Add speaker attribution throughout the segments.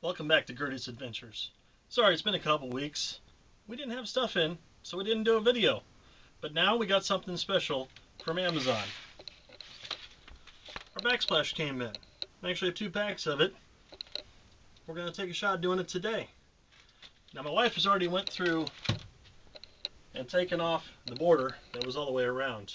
Speaker 1: Welcome back to Gerty's Adventures. Sorry, it's been a couple weeks. We didn't have stuff in, so we didn't do a video. But now we got something special from Amazon. Our backsplash came in. I actually have 2 packs of it. We're going to take a shot at doing it today. Now my wife has already went through and taken off the border that was all the way around.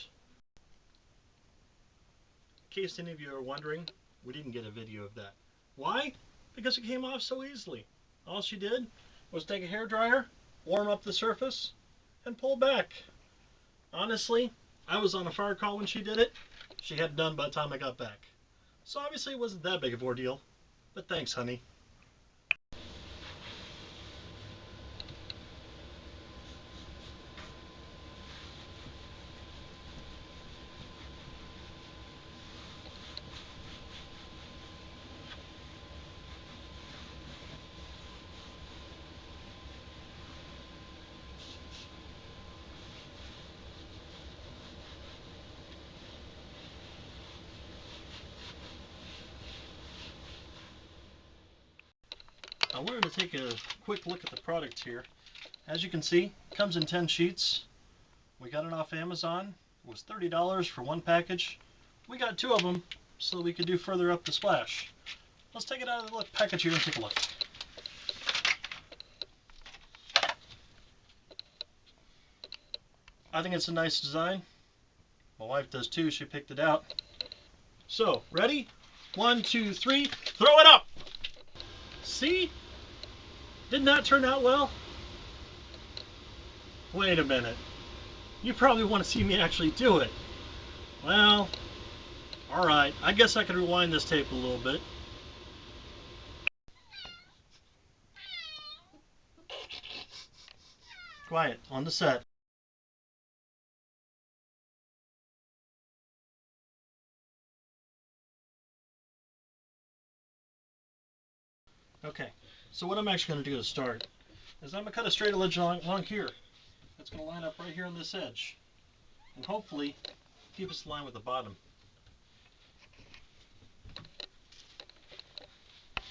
Speaker 1: In case any of you are wondering, we didn't get a video of that. Why? Because it came off so easily. All she did was take a hairdryer, warm up the surface, and pull back. Honestly, I was on a fire call when she did it. She had it done by the time I got back. So obviously it wasn't that big of an ordeal, but thanks, honey. I wanted to take a quick look at the product here. As you can see, it comes in 10 sheets. We got it off Amazon. It was $30 for 1 package. We got 2 of them so that we could do further up the splash. Let's take it out of the package here and take a look. I think it's a nice design. My wife does too. She picked it out. So, ready? 1, 2, 3, throw it up! See? Didn't that turn out well? Wait a minute. You probably want to see me actually do it. Well, alright. I guess I could rewind this tape a little bit. Quiet, on the set. Okay, so what I'm actually going to do to start is I'm going to cut a straight edge along here. It's going to line up right here on this edge. And hopefully keep us in line with the bottom.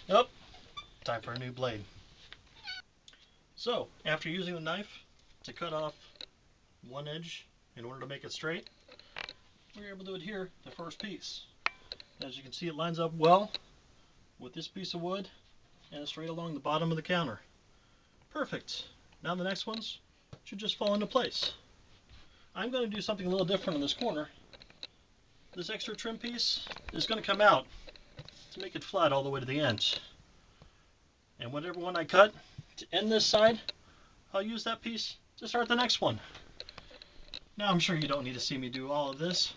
Speaker 1: Oh, time for a new blade. So, after using the knife to cut off one edge in order to make it straight, we're able to adhere the first piece. As you can see, it lines up well with this piece of wood and straight along the bottom of the counter. Perfect. Now the next ones should just fall into place. I'm going to do something a little different in this corner. This extra trim piece is going to come out to make it flat all the way to the end. And whatever one I cut to end this side, I'll use that piece to start the next one. Now I'm sure you don't need to see me do all of this,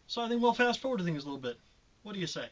Speaker 1: so I think we'll fast forward to things a little bit. What do you say?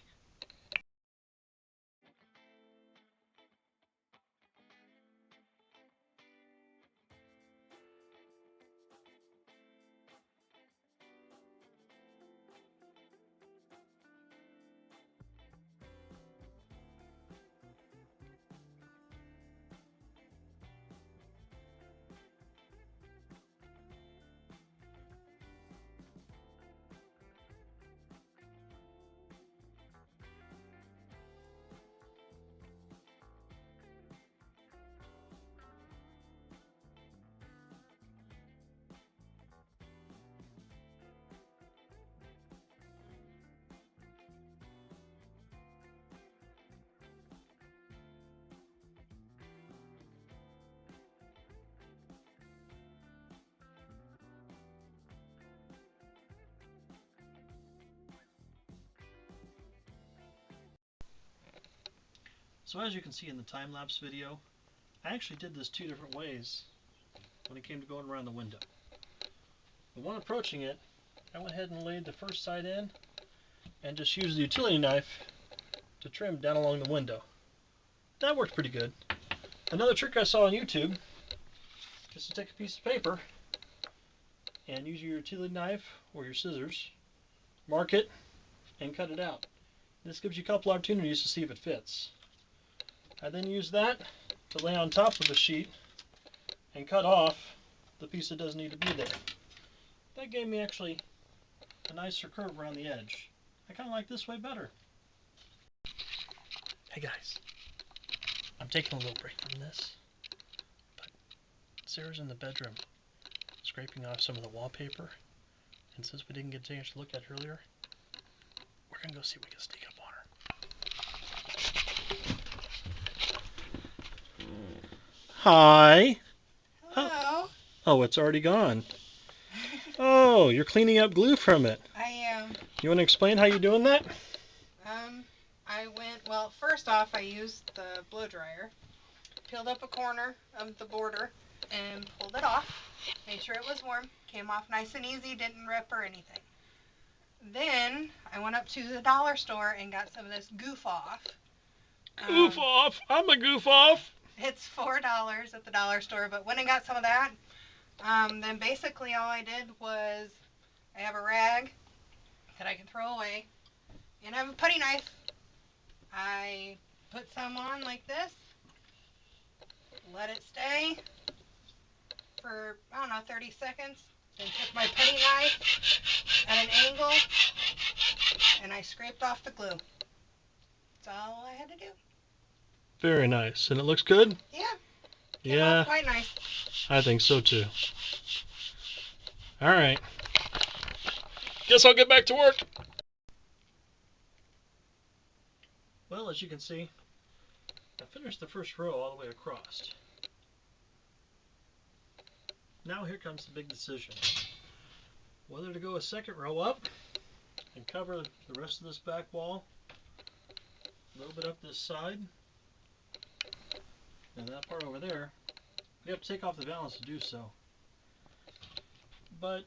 Speaker 1: So as you can see in the time-lapse video, I actually did this 2 different ways when it came to going around the window. The one approaching it, I went ahead and laid the first side in and just used the utility knife to trim down along the window. That worked pretty good. Another trick I saw on YouTube is to take a piece of paper and use your utility knife or your scissors, mark it, and cut it out. This gives you a couple opportunities to see if it fits. I then use that to lay on top of the sheet and cut off the piece that doesn't need to be there. That gave me actually a nicer curve around the edge. I kind of like this way better. Hey guys, taking a little break from this, but Sarah's in the bedroom scraping off some of the wallpaper, and since we didn't get a chance to look at it earlier, we're gonna go see if we can sneak up on her. Hi.
Speaker 2: Hello.
Speaker 1: Oh, it's already gone. Oh, you're cleaning up glue from it.
Speaker 2: I am.
Speaker 1: You want to explain how you're doing that?
Speaker 2: Well, first off, I used the blow dryer, peeled up a corner of the border, and pulled it off. Made sure it was warm. Came off nice and easy, didn't rip or anything. Then I went up to the dollar store and got some of this goof off.
Speaker 1: Goof off? I'm a goof off.
Speaker 2: It's $4 at the dollar store, but went and got some of that. Then basically all I did was I have a rag that I can throw away, and I have a putty knife. I put some on like this, let it stay for, I don't know, 30 seconds, then took my putty knife at an angle, and I scraped off the glue. That's all I had to do.
Speaker 1: Very nice. And it looks good?
Speaker 2: Yeah. Came out quite nice.
Speaker 1: I think so too. Alright. Guess I'll get back to work. Well, as you can see, I finished the first row all the way across. Now here comes the big decision. Whether to go a second row up and cover the rest of this back wall, a little bit up this side, and that part over there. We have to take off the valance to do so. But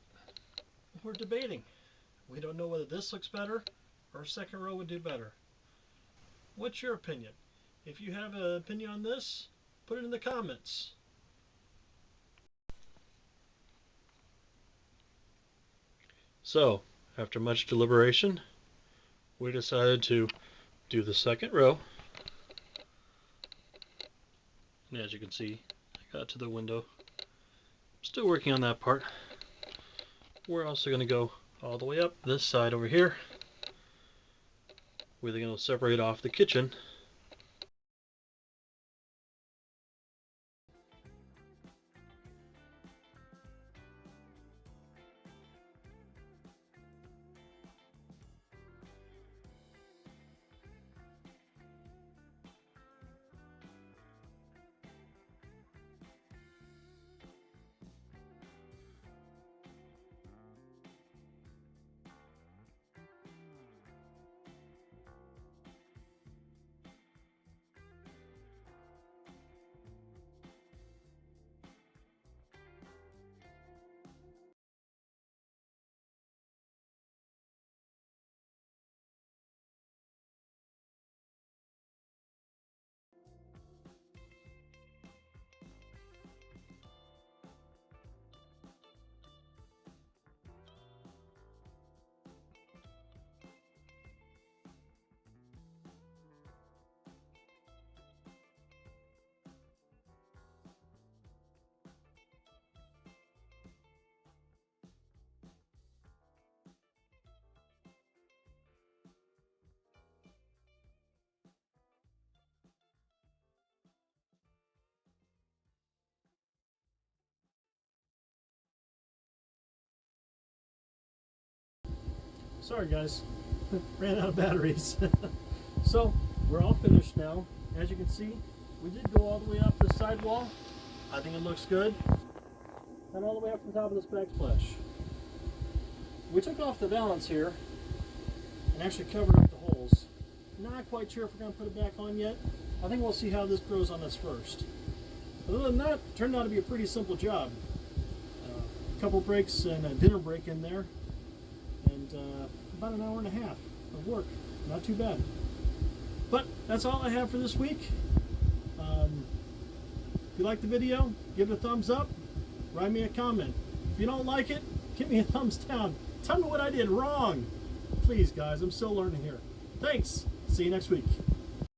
Speaker 1: we're debating. We don't know whether this looks better or a second row would do better. What's your opinion? If you have an opinion on this, put it in the comments. So, after much deliberation, we decided to do the second row. And as you can see, I got to the window. Still working on that part. We're also going to go all the way up this side over here. We're going to separate off the kitchen. Sorry guys, ran out of batteries. So we're all finished now. As you can see, we did go all the way up the sidewall. I think it looks good. And all the way up to the top of this backsplash. We took off the valance here and actually covered up the holes. Not quite sure if we're going to put it back on yet. I think we'll see how this grows on this first. Other than that, it turned out to be a pretty simple job. A couple breaks and a dinner break in there. And about an hour and a half of work. Not too bad. But that's all I have for this week. If you like the video, give it a thumbs up. Write me a comment. If you don't like it, give me a thumbs down. Tell me what I did wrong. Please, guys, I'm still learning here. Thanks. See you next week.